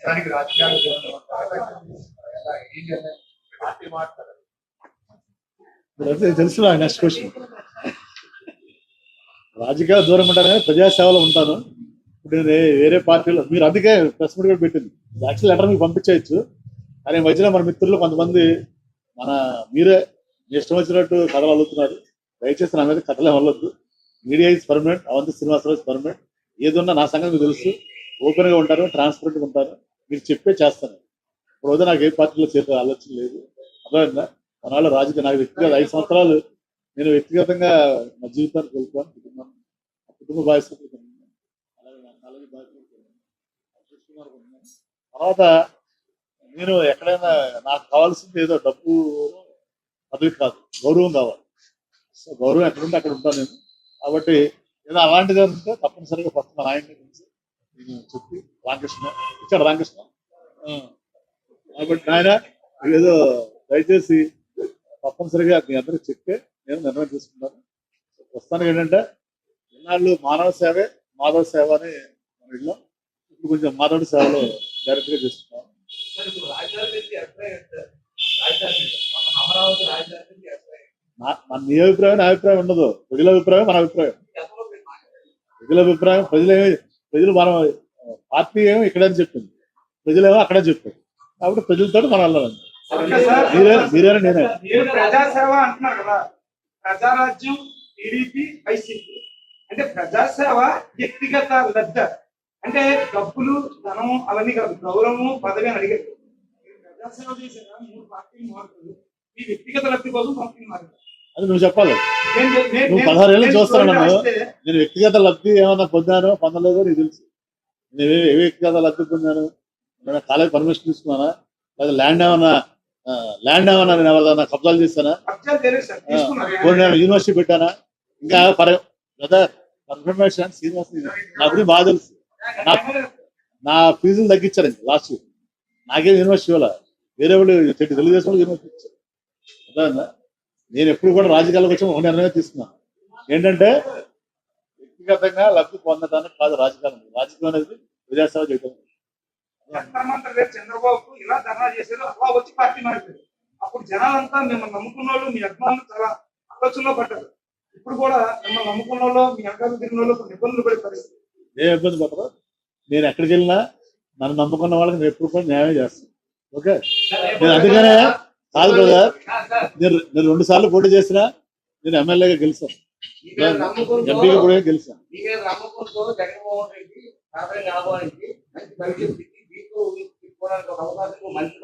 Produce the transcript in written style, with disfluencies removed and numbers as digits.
దానికి రాజకీయాలు తెలుసు. Next question. రాజకీయాలు దూరం ఉంటాను కానీ ప్రజాసేవలో ఉంటాను. ఇప్పుడు నేను వేరే పార్టీలో మీరు అందుకే ప్రెస్ మీట్ కూడా పెట్టింది. యాక్చువల్ లెటర్ మీకు పంపించేయచ్చు కానీ మధ్యలో మన మిత్రులు కొంతమంది మీరే ఇష్టం వచ్చినట్టు కథలు అల్లుతున్నారు. దయచేసి నా మీద కథలే వల్లొద్దు. Media is permanent, Avanthi Srinivasa Rao is permanent. ఏదున్నా నా సంగతి మీకు తెలుసు. ఓపెన్గా ఉంటారు, ట్రాన్స్పరెంట్గా ఉంటారు. మీరు చెప్పే చేస్తాను. ఇప్పుడు వద్ద నాకు ఏ పార్టీలో చేసే ఆలోచన లేదు. అర్థమైందా? కొన్నాళ్ళు రాజకీయ నాకు వ్యక్తిగత 5 సంవత్సరాలు నేను వ్యక్తిగతంగా నా జీవితాన్ని కోల్పోయాను. కుటుంబ బాధ్యత తర్వాత నేను ఎక్కడైనా నాకు కావాల్సింది ఏదో డబ్బు పదవి కాదు, గౌరవం కావాలి. సో గౌరవం ఎక్కడుంటే అక్కడ ఉంటాను నేను. కాబట్టి ఏదో అలాంటిది ఉంటే తప్పనిసరిగా ఫస్ట్ మా నాయకుడి గురించి నేను చెప్పి రామకృష్ణ ఇచ్చాడు రామకృష్ణ కాబట్టి నాయన ఏదో దయచేసి తప్పనిసరిగా మీ అందరికి చెప్తే నేను నిర్ణయం తీసుకున్నాను. ప్రస్తుతానికి ఏంటంటే ఇన్నాళ్ళు మానవ సేవే మాధవ సేవ అని మన ఇళ్ళం. ఇప్పుడు కొంచెం మాధవుడి సేవలో డైరెక్ట్గా చేస్తున్నాను. నీ అభిప్రాయం నా అభిప్రాయం ఉండదు. ప్రజల అభిప్రాయం మన అభిప్రాయం. ప్రజల అభిప్రాయం ప్రజలు మనం పార్టీ ఏమో ఇక్కడని చెప్పింది, ప్రజలేమో అక్కడే చెప్పారు. కాబట్టి ప్రజలతో మనం వెళ్ళాలండి. మీరే నేనే ప్రజాసేవ అంటున్నారు కదా. ప్రజారాజ్యం, టీడీపీ, వైసీపీ అంటే ప్రజాసేవ వ్యక్తిగత లబ్ధ అంటే డబ్బులు, ధనం అవన్నీ కాదు, గౌరవము, పదవి అని అడిగారు. ప్రజాసేవ చేసారా 3 పార్టీలు మారుతుంది, మీ వ్యక్తిగత లబ్ధి కోసం పార్టీలు మారుతారు. అది నువ్వు చెప్పాలి. నువ్వు 16 ఏళ్ళు చూస్తాను నన్ను. నేను వ్యక్తిగత లబ్ధి ఏమన్నా పొందానో పొందలేదో నీకు తెలుసు. నేను ఏ వ్యక్తిగత లబ్ధి పొందాను? కాలేజ్ పర్మిషన్ తీసుకున్నానా? లేదా ల్యాండ్ ఏమన్నా నేను ఎవరైనా కబ్జాలు చేస్తానా? యూనివర్సిటీ పెట్టానా? ఇంకా కన్ఫర్మేషన్ శ్రీనివాస్ నా గురించి బాగా తెలుసు. నా ఫీజులు తగ్గించారు ఇంకా లాస్ట్ ఇయర్. నాకేం యూనివర్సిటీ ఇవ్వాల, వేరే వాళ్ళు తెలుగుదేశం వాళ్ళు యూనివర్సిటీ ఇచ్చారు. అర్థమైందా? నేను ఎప్పుడు కూడా రాజకీయాలకు వచ్చి ఒక నిర్ణయం తీసుకున్నాను. ఏంటంటే వ్యక్తిగతంగా లబ్ధి పొందడానికి కాదు రాజకీయం. రాజకీయం అనేది ప్రజాసేవ చేయడం. చంద్రబాబు ఇలా ధర్నా చేశారు, అలా వచ్చి పార్టీ మారిపోయారు. అప్పుడు జనాలంతా మిమ్మల్ని నమ్ముకున్న వాళ్ళు, మీ అభిమానులు చాలా ఆలోచనలో పడ్డారు. ఇప్పుడు కూడా మిమ్మల్ని నమ్ముకున్న వాళ్ళు, మీ అభిమానులు తిరిగిన వాళ్ళు కొన్ని ఇబ్బందులు పడే పరిస్థితి. ఏ ఇబ్బంది పడరు. నేను ఎక్కడికి వెళ్ళినా నన్ను నమ్ముకున్న వాళ్ళకి నేను ఎప్పుడు కూడా న్యాయం చేస్తాను. ఓకే, నేను అందుకనే కాదు కదా, నేను 2 సార్లు పోటీ చేసినా నేను ఎమ్మెల్యేగా గెలిచాను, ఎంపీగా కూడా గెలిచాను. మంచి